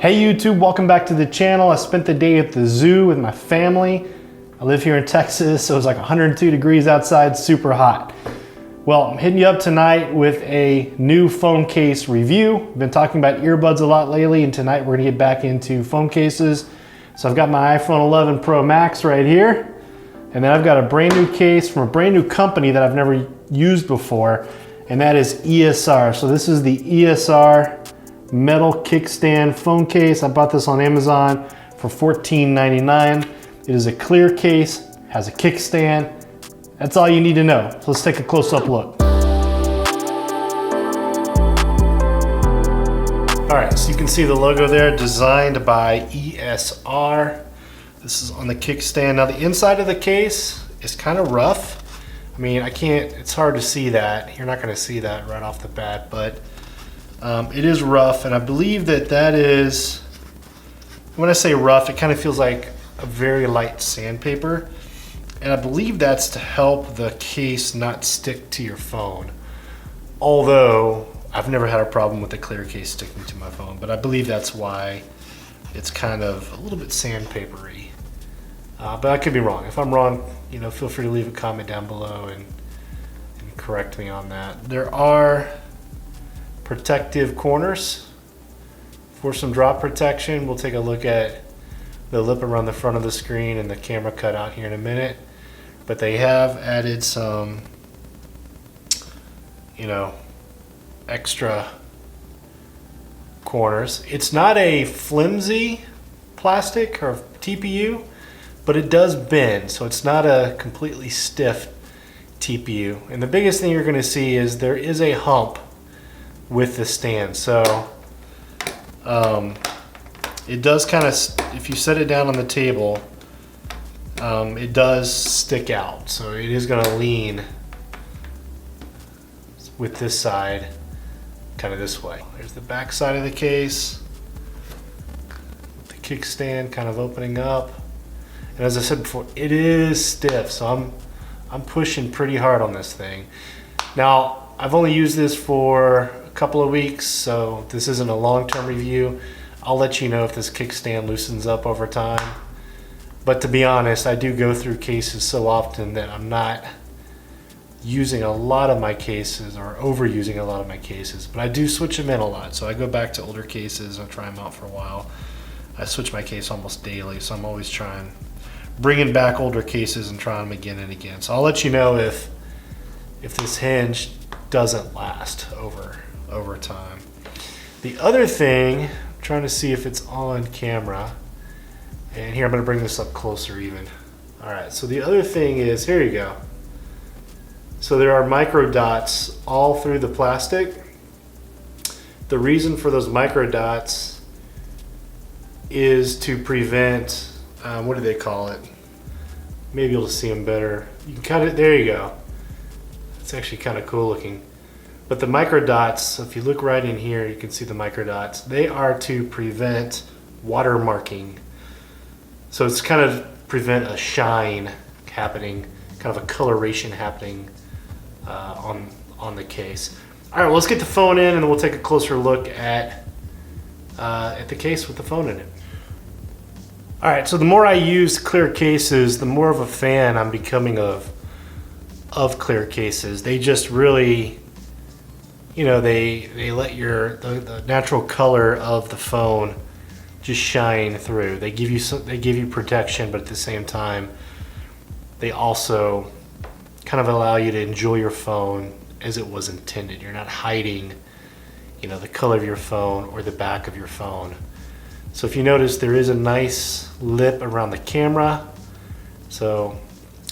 Hey YouTube, welcome back to the channel. I spent the day at the zoo with my family. I live here in Texas, so it was like 102 degrees outside, super hot. Well, I'm hitting you up tonight with a new phone case review. I've been talking about earbuds a lot lately, and tonight we're gonna get back into phone cases. So I've got my iPhone 11 Pro Max right here, and then I've got a brand new case from a brand new company that I've never used before, and that is ESR. So this is the ESR Metal Kickstand phone case. I bought this on Amazon for $14.99. It is a clear case, has a kickstand. That's all you need to know. So let's take a close-up look. All right, so you can see the logo there, designed by ESR. This is on the kickstand. Now the inside of the case is kind of rough. I mean, it's hard to see that. You're not gonna see that right off the bat, but it is rough, and I believe that is, when I say rough, it kind of feels like a very light sandpaper, and I believe that's to help the case not stick to your phone. Although, I've never had a problem with the clear case sticking to my phone, but I believe that's why it's kind of a little bit sandpapery. But I could be wrong. If I'm wrong, you know, feel free to leave a comment down below and correct me on that. There are protective corners for some drop protection. We'll take a look at the lip around the front of the screen and the camera cutout here in a minute, but they have added some, you know, extra corners. It's not a flimsy plastic or TPU, but it does bend, so it's not a completely stiff TPU. And the biggest thing you're going to see is there is a hump with the stand, so it does kind of, if you set it down on the table, it does stick out, so it is going to lean with this side kind of this way. There's the back side of the case, the kickstand kind of opening up, and as I said before, it is stiff, so I'm pushing pretty hard on this thing. Now I've only used this for couple of weeks, so this isn't a long-term review. I'll let you know if this kickstand loosens up over time, but to be honest, I do go through cases so often that I'm not using a lot of my cases or overusing a lot of my cases, but I do switch them in a lot. So I go back to older cases and try them out for a while. I switch my case almost daily, so I'm always bringing back older cases and trying them again and again. So I'll let you know if this hinge doesn't last over time. The other thing, I'm trying to see if it's on camera, and here I'm going to bring this up closer even. All right, so the other thing is, here you go. So there are micro dots all through the plastic. The reason for those micro dots is to prevent, what do they call it? Maybe you'll see them better. You can cut it, there you go. It's actually kind of cool looking. But the micro dots, if you look right in here, you can see the micro dots. They are to prevent watermarking. So it's kind of prevent a shine happening, kind of a coloration happening on the case. All right, well, let's get the phone in, and then we'll take a closer look at the case with the phone in it. All right, so the more I use clear cases, the more of a fan I'm becoming of clear cases. They just really, you know, they let the natural color of the phone just shine through. They give you protection, but at the same time, they also kind of allow you to enjoy your phone as it was intended. You're not hiding, you know, the color of your phone or the back of your phone. So if you notice, there is a nice lip around the camera, so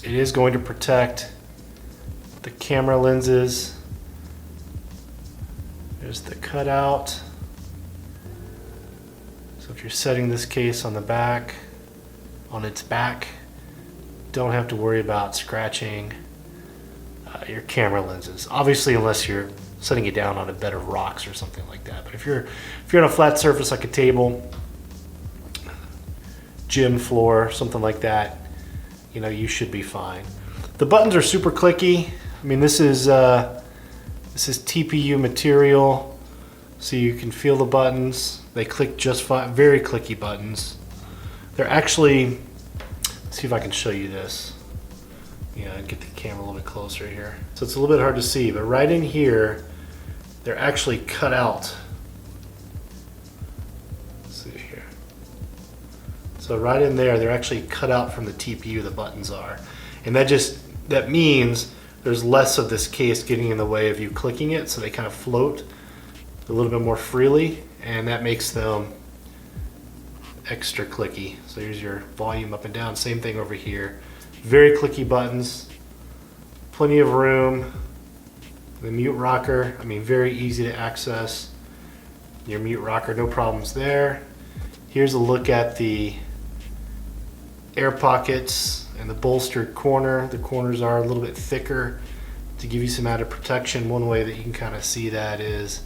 it is going to protect the camera lenses. There's the cutout. So if you're setting this case on its back, don't have to worry about scratching your camera lenses. Obviously, unless you're setting it down on a bed of rocks or something like that. But if you're on a flat surface like a table, gym floor, something like that, you know, you should be fine. The buttons are super clicky. I mean, this is TPU material, so you can feel the buttons. They click just fine, very clicky buttons. They're actually, let's see if I can show you this. Yeah, get the camera a little bit closer here. So it's a little bit hard to see, but right in here, they're actually cut out. Let's see here. So right in there, they're actually cut out from the TPU, the buttons are. And that means there's less of this case getting in the way of you clicking it, so they kind of float a little bit more freely, and that makes them extra clicky. So here's your volume up and down, same thing over here. Very clicky buttons, plenty of room. The mute rocker, I mean, very easy to access. Your mute rocker, no problems there. Here's a look at the air pockets and the bolstered corner. The corners are a little bit thicker to give you some added protection. One way that you can kind of see that is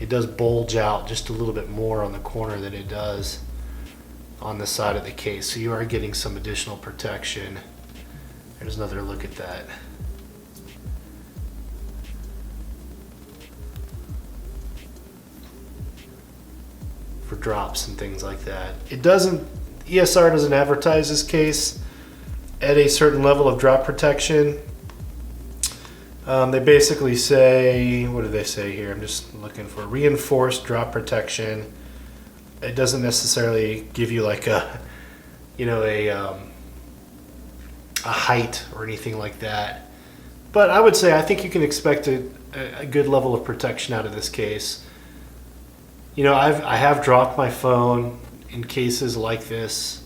it does bulge out just a little bit more on the corner than it does on the side of the case. So you are getting some additional protection. There's another look at that. For drops and things like that. ESR doesn't advertise this case at a certain level of drop protection. They basically say, what do they say here? I'm just looking for reinforced drop protection. It doesn't necessarily give you like a height or anything like that. But I would say I think you can expect a good level of protection out of this case. You know, I have dropped my phone in cases like this,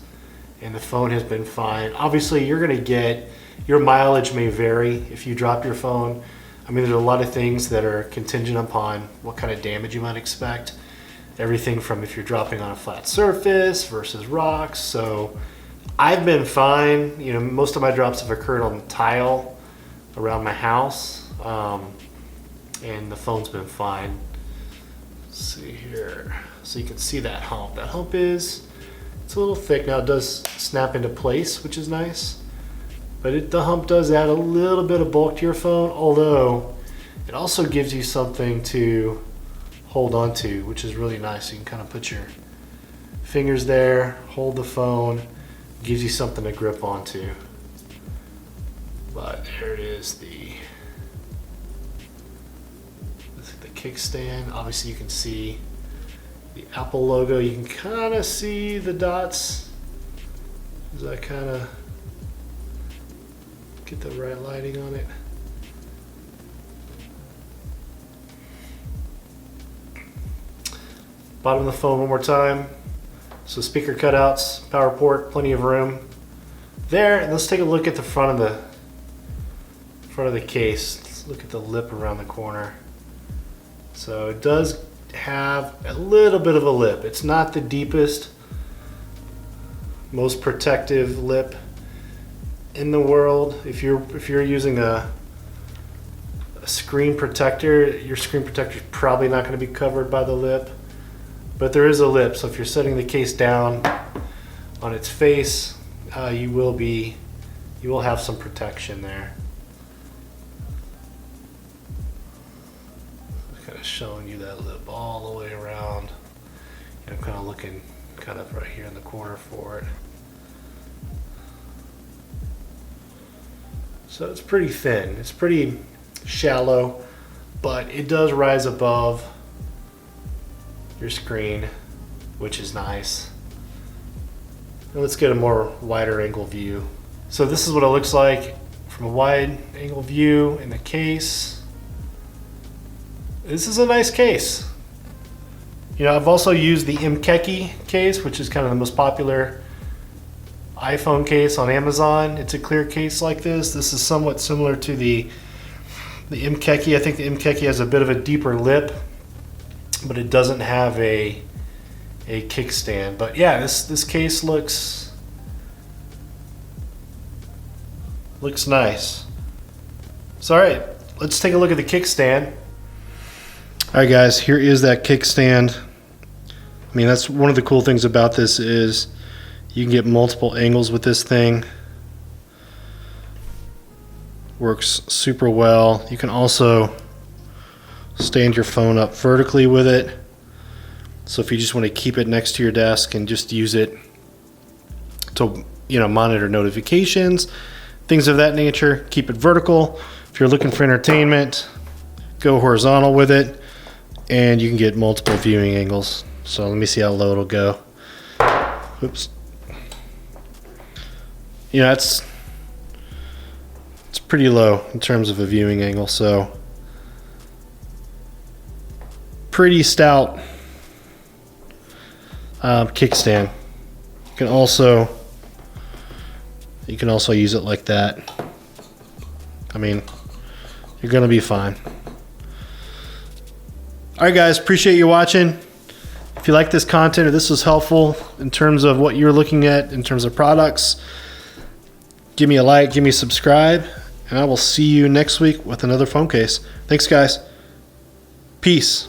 and the phone has been fine. Obviously, you're going to get, your mileage may vary if you drop your phone. I mean, there's a lot of things that are contingent upon what kind of damage you might expect. Everything from if you're dropping on a flat surface versus rocks. So I've been fine. You know, most of my drops have occurred on tile around my house, and the phone's been fine. Let's see here. So you can see that hump. That hump it's a little thick. Now it does snap into place, which is nice. But the hump does add a little bit of bulk to your phone, although it also gives you something to hold on to, which is really nice. You can kind of put your fingers there, hold the phone, gives you something to grip onto. But there it is, the kickstand. Obviously you can see the Apple logo. You can kind of see the dots as I kind of get the right lighting on it. Bottom of the phone one more time. So speaker cutouts, power port, plenty of room there. And let's take a look at the front of the case. Let's look at the lip around the corner. So it does have a little bit of a lip. It's not the deepest, most protective lip in the world. If you're using a screen protector, your screen protector is probably not going to be covered by the lip. But there is a lip, so if you're setting the case down on its face, you will have some protection there. Kind of showing you that lip all the way around. And I'm kind of looking kind of right here in the corner for it. So it's pretty thin. It's pretty shallow, but it does rise above your screen, which is nice. Now let's get a more wider angle view. So this is what it looks like from a wide angle view in the case. This is a nice case. You know, I've also used the hefty case, which is kind of the most popular iPhone case on Amazon. It's a clear case like this. This is somewhat similar to the hefty. I think the hefty has a bit of a deeper lip, but it doesn't have a kickstand. But yeah, this case looks nice. So all right, let's take a look at the kickstand. All right, guys, here is that kickstand. I mean, that's one of the cool things about this is you can get multiple angles with this thing. Works super well. You can also stand your phone up vertically with it. So if you just want to keep it next to your desk and just use it to, you know, monitor notifications, things of that nature, keep it vertical. If you're looking for entertainment, go horizontal with it, and you can get multiple viewing angles. So let me see how low it'll go. Oops. You know, it's pretty low in terms of a viewing angle, so pretty stout kickstand. You can also use it like that. I mean, you're gonna be fine. All right, guys, appreciate you watching. If you like this content or this was helpful in terms of what you're looking at in terms of products, give me a like, give me a subscribe, and I will see you next week with another phone case. Thanks, guys. Peace.